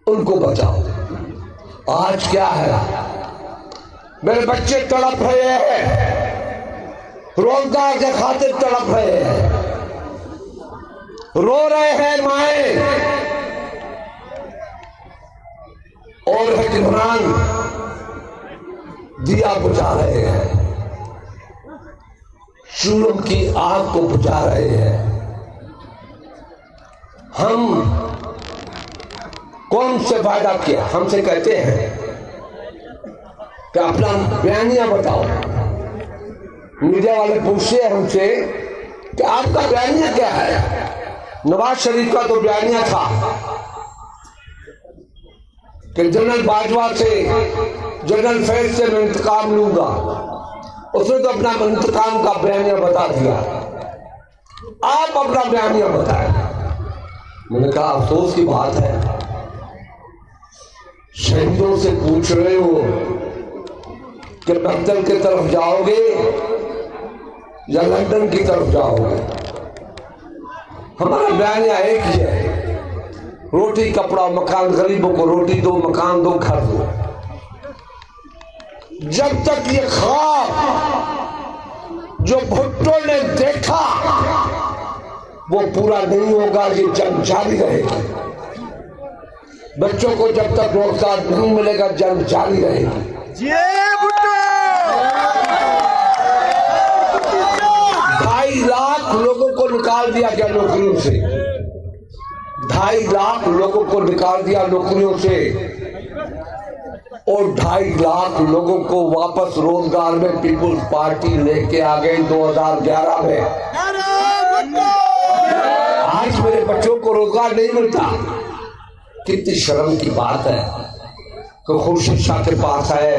उनको बचाओ। आज क्या है, मेरे बच्चे तड़प रहे हैं, रोजगार के खातिर तड़प रहे हैं, रो रहे हैं माए और हुक्मरान दिया बुझा रहे हैं, चूल्हों की आग को बुझा रहे हैं। हम कौन से फायदा किया? हमसे कहते हैं कि अपना बयानिया बताओ। मीडिया वाले पूछते हैं हमसे कि आपका बयानिया क्या है? नवाज शरीफ का तो बयानिया था कि जनरल बाजवा से, जनरल फैज से मैं इंतकाम लूंगा। उसने तो अपना इंतकाम का बयानिया बता दिया, आप अपना बयानिया बताएं। मैंने कहा अफसोस की बात है, शहीदों से पूछ रहे हो कि बख्तर की तरफ जाओगे या लंदन की तरफ जाओगे। हमारा बयानिया एक ही है, रोटी कपड़ा मकान, गरीबों को रोटी दो, मकान दो, घर दो। जब तक ये ख्वाब जो भुट्टो ने देखा वो पूरा नहीं होगा, ये जंग जारी रहेगी। बच्चों को जब तक रोजगार नहीं मिलेगा, जंग जारी रहेगी। 2.5 लाख लोगों को निकाल दिया गया नौकरियों से, 2.5 लाख लोगों को निकाल दिया नौकरियों से और 2.5 लाख लोगों को वापस रोजगार में पीपुल्स पार्टी लेके आ गई 2011 में। आज मेरे बच्चों को रोजगार नहीं मिलता। कितनी शर्म की बात है कि खुर्शीद शाह के पास आए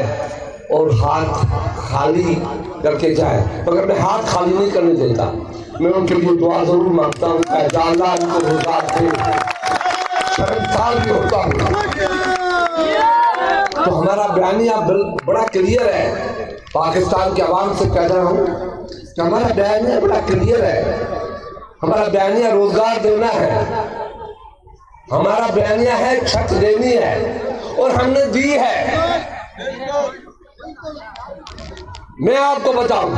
और हाथ खाली करके जाए, मगर मैं हाथ खाली नहीं करने देता। मैं उनके लिए दुआ जरूर मांगता हूँ, अल्लाह उनको रोजगार दे। शर्मसार भी होता हूँ। तो हमारा बयानिया बड़ा क्लियर है, पाकिस्तान के अवाम से कह रहा हूँ कि हमारा बयानिया बड़ा क्लियर है। हमारा बयानिया रोजगार देना है, हमारा बयानिया है छत देनी है और हमने दी है। मैं आपको बताऊं,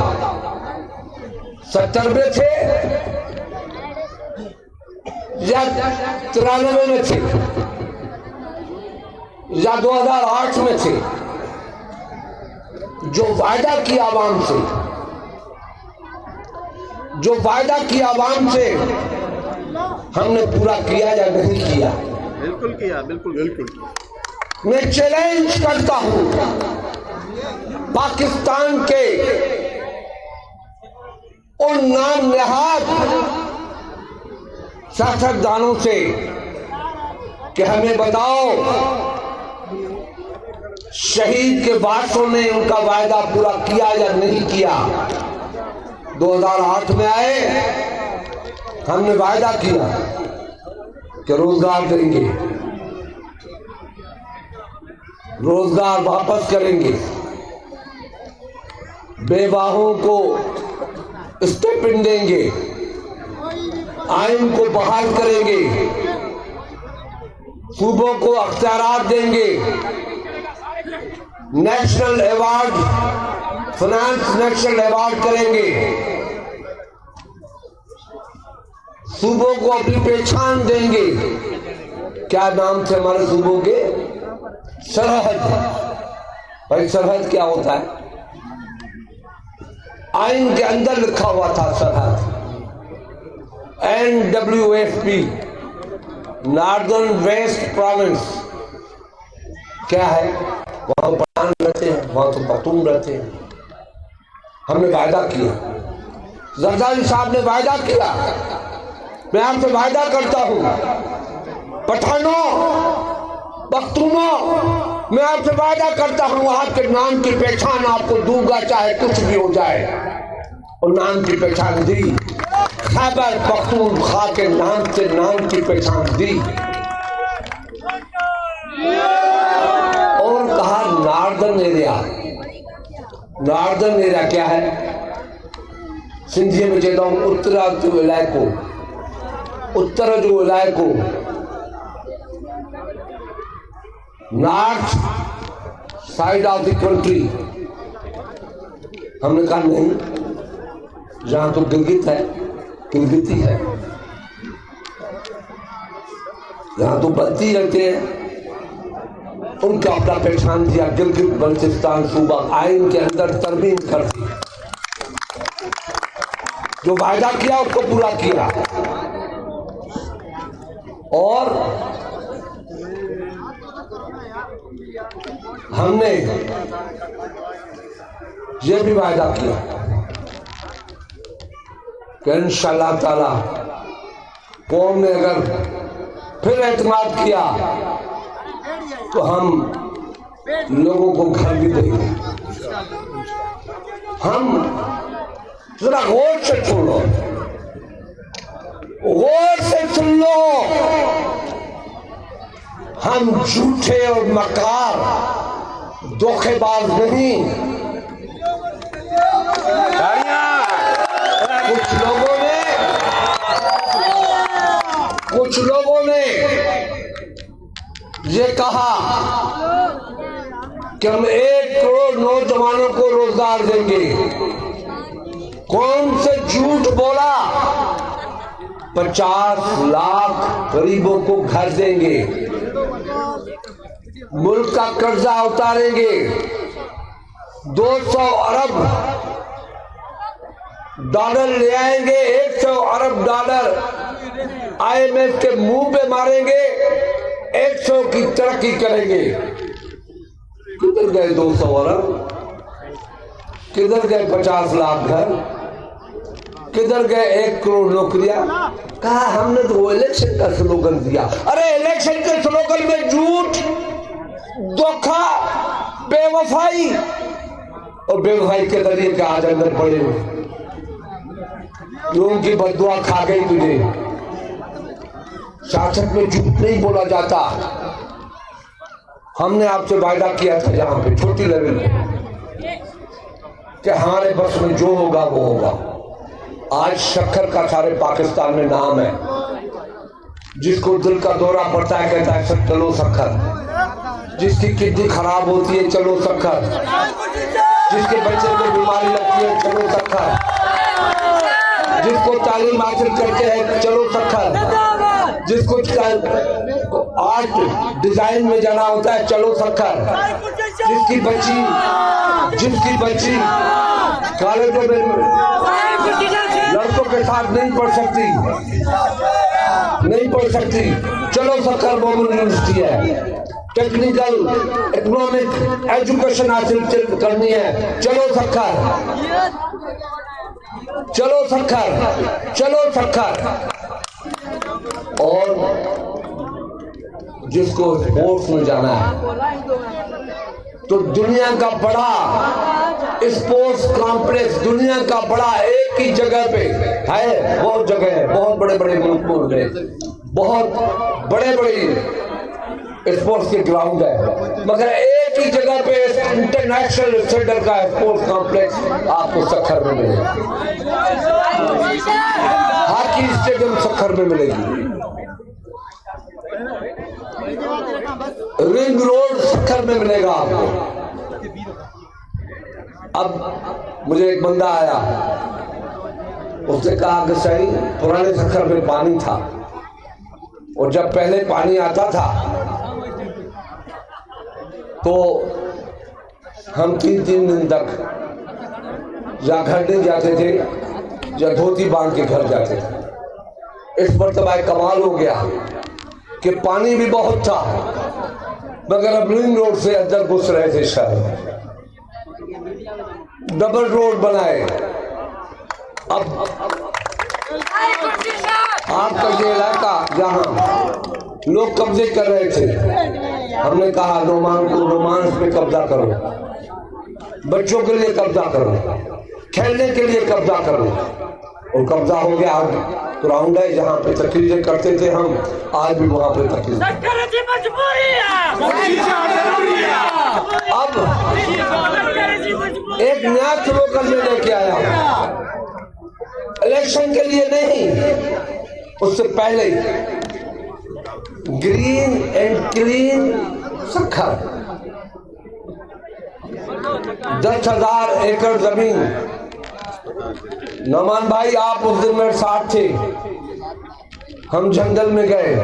70 में थे या 93 में थे या 2008 में थे, जो वायदा किया आवाम से, जो वायदा किया आवाम से, हमने पूरा किया या नहीं किया? बिल्कुल किया, बिल्कुल बिल्कुल। मैं चैलेंज करता हूं पाकिस्तान के उन नाम नहाद सियासतदानों से कि हमें बताओ शहीद के वारसों ने उनका वायदा पूरा किया या नहीं किया। 2008 में आए, हमने वायदा किया कि रोजगार देंगे, रोजगार वापस करेंगे, बेवाहों को स्टेपिन देंगे, आइन को बहाल करेंगे, सूबों को अख्तियारात देंगे, national award, finance national award करेंगे, सूबों को अपनी पहचान देंगे। क्या नाम थे हमारे सूबों के? सरहद। भाई सरहद क्या होता है? आइन के अंदर लिखा हुआ था सरहद, NWFP, नॉर्दर्न वेस्ट प्रोविंस। क्या है? वहां तो पठान रहते हैं, वहां तो पख्तून रहते हैं। हमने वायदा किया, जरदारी साहब ने वायदा किया। मैं आपसे वायदा करता हूं, पठानों, पख्तूनों, मैं आपसे वायदा करता हूं, आपके नाम की पहचान आपको दूंगा, चाहे कुछ भी हो जाए। और नाम की पहचान दी, खैबर पख्तूनख्वा के नाम से नाम की पहचान दी और कहा नॉर्दर्न एरिया। नॉर्दर्न एरिया क्या है? सिंधी में कहता हूं उत्तरा जो इलाको, उत्तर जो इलाको, north side of the country. हमने कहा नहीं, जहां तो गिलगित है, गिलगिती है, जहां तो बत्ती रहते हैं उनका अपना पहचान दिया। गिलगित बल्चिस्तान सूबा आइन के अंदर तरमीम कर दी, जो वायदा किया उसको पूरा किया। और हमने ये भी वायदा किया कि इंशाअल्लाह ताला कौम ने अगर फिर एतमाद किया तो हम लोगों को घर भी देंगे। हम जरा गौर से सुन लो, गौर से सुन लो, हम झूठे और मकार धोखेबाज नहीं। कुछ लोगों ने ये कहा कि हम 1 करोड़ नौजवानों को रोजगार देंगे। कौन से झूठ बोला? 50 लाख गरीबों को घर देंगे, मुल्क का कर्जा उतारेंगे, 200 अरब डॉलर ले आएंगे, 100 अरब डॉलर IMF के मुंह पे मारेंगे, 100 की तरक्की करेंगे। किधर गए 200 अरब? किधर गए 50 लाख घर? किधर गए 1 करोड़ नौकरियां? कहा हमने तो वो इलेक्शन का स्लोगन दिया। अरे इलेक्शन के स्लोगन में झूठ, धोखा, बेवफाई, और बेवफाई के जरिए के आज अंदर पड़े हुए लोगों की बददुआ खा गई तुझे। शासक में झूठ नहीं बोला जाता। हमने आपसे वायदा किया था यहाँ पे छोटी लेवल पे कि हमारे बस में जो होगा वो होगा। आज शक्कर का सारे पाकिस्तान में नाम है। जिसको दिल का दौरा पड़ता है कहता है सब चलो शक्कर। जिसकी किडनी खराब होती है चलो शक्कर। जिसके बच्चे में बीमारी लगती है चलो शक्कर। जिसको तालीम हासिल करके है चलो शक्कर। जिसको आर्ट डिजाइन में जाना होता है चलो शक्कर। जिसकी बच्ची कॉलेजों में लड़कों के साथ नहीं पढ़ सकती चलो शक्कर। मोमन यूनिवर्सिटी है, टेक्निकल इकोनॉमिक एजुकेशन हासिल करनी है चलो शक्कर। चलो शक्कर, चलो शक्कर। और जिसको स्पोर्ट्स में जाना है तो दुनिया का बड़ा स्पोर्ट्स कॉम्प्लेक्स, दुनिया का बड़ा एक ही जगह पे है। बहुत जगह है, बहुत बड़े बड़े मुल्कों में बहुत बड़े बड़े स्पोर्ट्स के ग्राउंड है, मगर एक ही जगह पे इंटरनेशनल स्टैंडर्ड का स्पोर्ट्स कॉम्प्लेक्स आपको सक्खर में मिलेगा। हॉकी स्टेडियम सक्खर में मिलेगी, रिंग रोड सक्खर में मिलेगा आपको। अब मुझे एक बंदा आया, उसने कहा कि सही पुराने सक्खर में पानी था और जब पहले पानी आता था तो हम 3-3 दिन तक या घर नहीं जाते थे या धोती बांध के घर जाते थे। इस मरतबा कमाल हो गया कि पानी भी बहुत था मगर अब रिंग रोड से अंदर घुस रहे थे शहर में। डबल रोड बनाए। अब आपका ये इलाका जहाँ लोग कब्जे कर रहे थे, हमने कहा रोमांस पे कब्जा करो, बच्चों के लिए कब्जा करो, खेलने के लिए कब्जा करो। और कब्जा हो गया। ग्राउंड है जहाँ पे तकरीरें करते थे हम, आज भी वहाँ पे तकरीर। अब एक नया स्लोगन में लेके आया, इलेक्शन के लिए नहीं, उससे पहले ग्रीन एंड क्लीन सखर 10,000 एकड़ जमीन। नौमान भाई आप उस दिन मेरे साथ थे, हम जंगल में गए,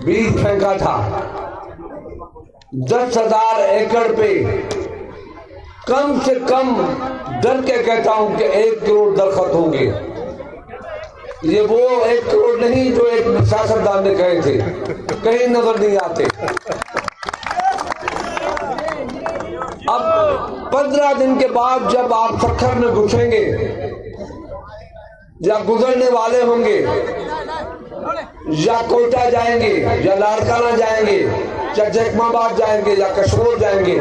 बीज फेंका था। 10,000 एकड़ पे कम से कम डर के कहता हूं कि 1 करोड़ दरख्त होंगे। ये वो 1 करोड़ नहीं जो एक सियासतदान ने कहे थे, कहीं नजर नहीं आते। अब 15 दिन के बाद जब आप सखर में घुसेंगे या गुजरने वाले होंगे या कोटा जाएंगे या लाड़काना जाएंगे या जैकमाबाद जाएंगे या कश्मीर जाएंगे,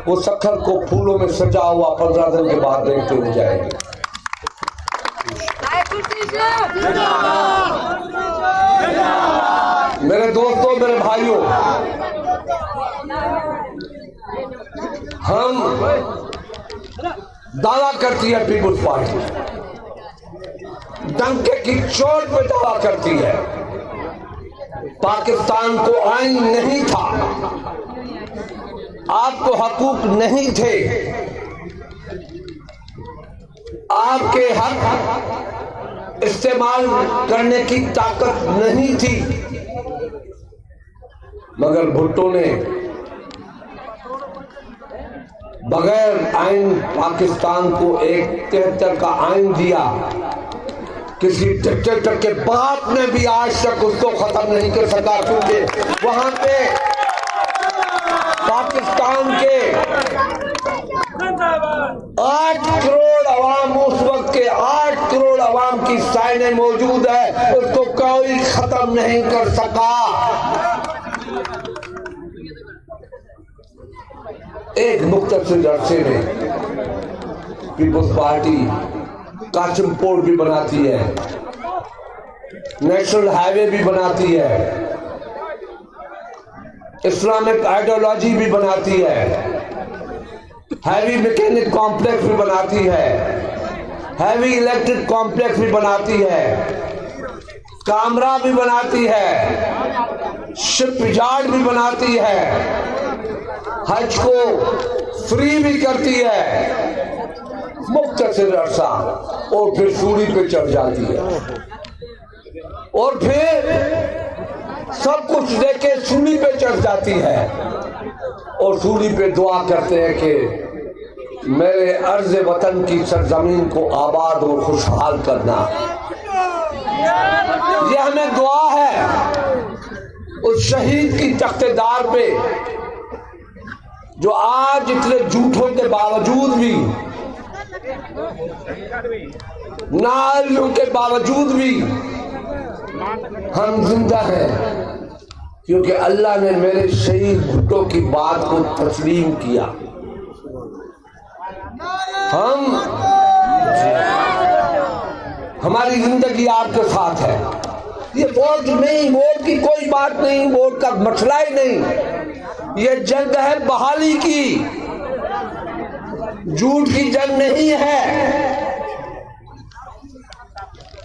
वो सखर को फूलों में सजा हुआ 15 दिन के बाद देखते हुए जाएंगे। मेरे दोस्तों, मेरे भाइयों, हम दावा करती है पीपुल्स पार्टी, डंके की चोट पे दावा करती है। पाकिस्तान को आइन नहीं था, आपको हकूक नहीं थे, आपके हक इस्तेमाल करने की ताकत नहीं थी, मगर भुट्टो ने बगैर आइन पाकिस्तान को एक 73 का आइन दिया। किसी डिक्टेटर के बाप ने भी आज तक उसको खत्म नहीं कर सका, क्योंकि वहां पे पाकिस्तान के 8 करोड़ अवाम, उस वक्त के 8 करोड़ अवाम की साइने मौजूद है, उसको कोई खत्म नहीं कर सका। एक मुख्तसर अरसे में पीपुल्स पार्टी कासिम पोर्ट भी बनाती है, नेशनल हाईवे भी बनाती है, इस्लामिक आइडियोलॉजी भी बनाती है, हैवी मैकेनिक कॉम्प्लेक्स भी बनाती है, हैवी इलेक्ट्रिक कॉम्प्लेक्स भी बनाती है, कामरा भी बनाती है, शिप यार्ड भी बनाती है, हज को फ्री भी करती है, मुख्तसर अरसा, और फिर सूली पे चढ़ जाती है और फिर सब कुछ देके सूली पे चढ़ जाती है और सूली पे दुआ करते हैं कि मेरे अर्ज वतन की सरजमीन को आबाद और खुशहाल करना। यह हमें दुआ है उस शहीद की तख्तेदार पे जो आज इतने झूठों के बावजूद भी, नालियों के बावजूद भी हम जिंदा हैं, क्योंकि अल्लाह ने मेरे शहीद भुट्टो की बात को तस्लीम किया। हमारी जिंदगी आपके साथ है। ये वोट नहीं, वोट की कोई बात नहीं, वोट का मसला ही नहीं। ये जंग है बहाली की, झूठ की जंग नहीं है।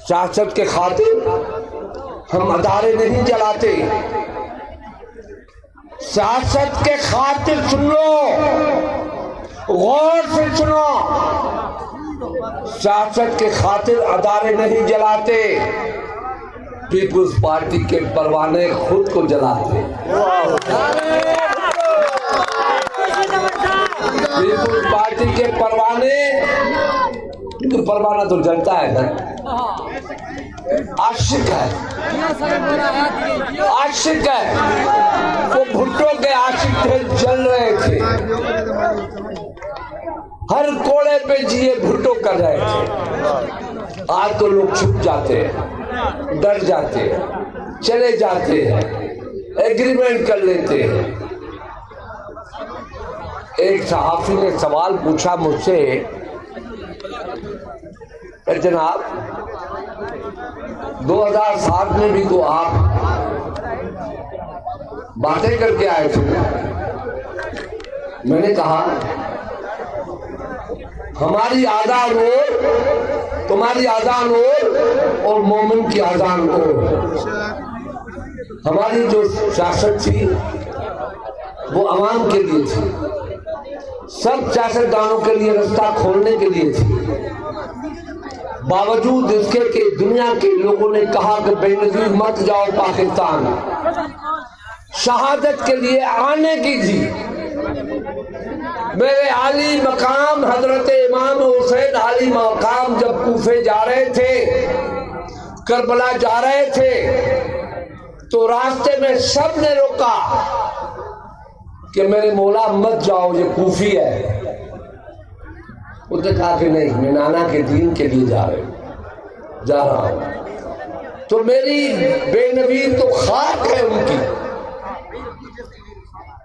सियासत के खातिर हम अदारे नहीं जलाते, सियासत के खातिर सुन लो, गौर से सुनो, सियासत के खातिर अदारे नहीं जलाते, पीपुल्स पार्टी के परवाने खुद को जलाते। पीपुल्स पार्टी के परवाने, तो परवाना तो जलता है ना, आशिक है, आशिक है। वो भुट्टो के आशिक थे, जल रहे थे, हर कोड़े पे जिए भुट्टो कर रहे थे। आज तो लोग छुप जाते हैं, डर जाते हैं, चले जाते हैं, एग्रीमेंट कर लेते हैं। एक सहाफी ने सवाल पूछा मुझसे, जनाब 2007 में भी तो आप बातें करके आए थे। मैंने कहा हमारी आजान और तुम्हारी आजान और मोमिन की आजान और। हमारी जो सियासत थी वो अवाम के लिए थी, सब सियासतदानों के लिए रास्ता खोलने के लिए थी। बावजूद इसके कि दुनिया के लोगों ने कहा कि बेनजीर मत जाओ पाकिस्तान, शहादत के लिए आने की थी। मेरे आली मकाम हजरत इमाम हुसैन आली मकाम जब कूफे जा रहे थे, करबला जा रहे थे, तो रास्ते में सब ने रोका कि मेरे मौला मत जाओ, ये कूफी है। उसने कहा कि नहीं, मैं नाना के दीन के लिए जा रहा हूं। तो मेरी बेनजीर तो खाक है,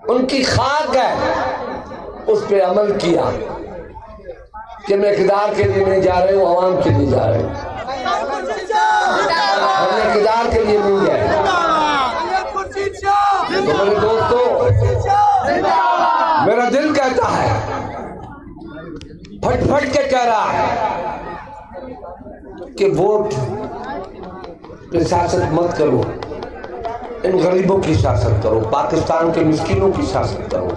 उनकी खाक है, उस पे अमल किया कि मैं इक़्तिदार के लिए नहीं जा रहे हूँ, अवाम के लिए जा रहे हूँ। हमने इक़्तिदार के लिए नहीं गए। तो मेरे दोस्तों, मेरा दिल कहता है, फट फट के कह रहा है कि वोट पे सियासत मत करो, इन गरीबों की सियासत करो, पाकिस्तान के मिस्किनों की सियासत करो,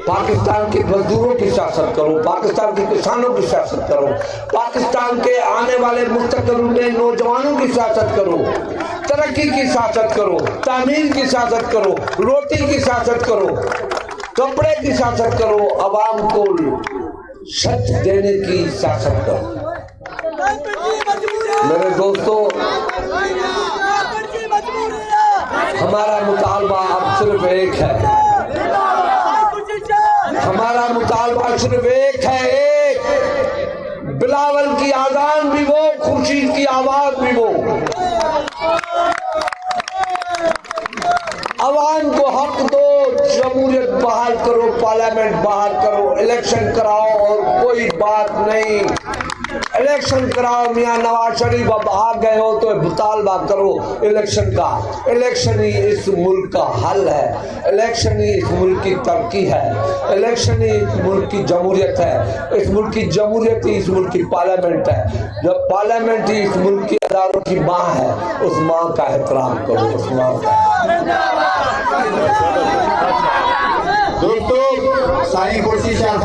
पाकिस्तान के मजदूरों की सियासत करो, पाकिस्तान के किसानों की सियासत करो, पाकिस्तान के आने वाले मुस्तकबिल में नौजवानों की सियासत करो, तरक्की की सियासत करो, तामीर की सियासत करो, रोटी की सियासत करो, कपड़े की सियासत करो, अवाम को सच देने की सियासत करो। मेरे दोस्तों, हमारा मुतालबा अब सिर्फ एक है, हमारा मुतालबा सिर्फ एक है, एक बिलावल की आजान भी वो, खुर्शीद की आवाज भी वो। अवाम को हक दो, जमहूरियत बहाल करो, पार्लियामेंट बहाल करो, इलेक्शन कराओ, और कोई बात नहीं, इलेक्शन कराओ। मियां नवाज शरीफ अब आ गए हो तो मुतालबा करो इलेक्शन का। इलेक्शन ही इस मुल्क का हल है, इलेक्शन ही इस मुल्क की तरक्की है, इलेक्शन ही इस मुल्क की जमहूरियत है, इस मुल्क की जमहूरियत ही इस मुल्क की पार्लियामेंट है। जब पार्लियामेंट ही इस मुल्क की अदालतों की माँ है, उस माँ का एहतराम करो, उस माँ का। दोस्तों, साईं खुर्शीद शाह